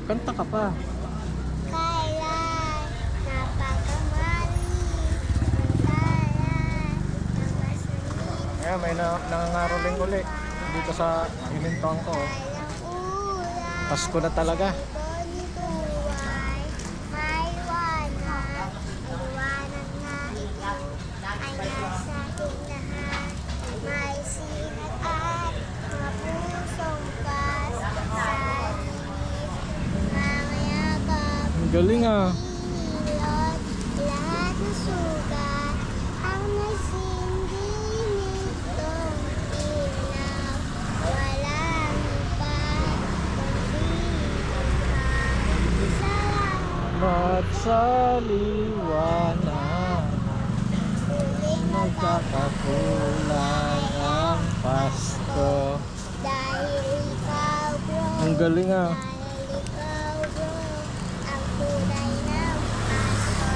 Kanta ka pa. Kailan napakamali Kailan na masunod Ayan, may nangangaroling uli dito sa hinintuan ko. Kailang ulan Pasko na talaga. Bontuay May liwanag Liwanag na ito Ay nasa hinahan May sinat at mga pusong pasasalit Mamayagap Ang galing ah. Ilot, lahat ng sugat ang nagsindi nitong ilaw. Walang iba kundi sa Mat sa liwanag huling magkakakulay ang Pasko. Dahil ikaw bro, Ang galing ah. dahil ikaw bro, ang tunay ng Pasko.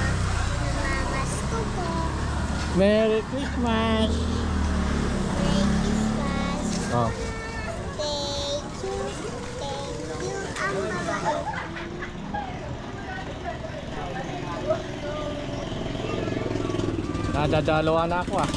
Namamasko ko. Merry Christmas! Merry Christmas. Oh. Thank you, ang mabait. Nadadalawa na ako ah.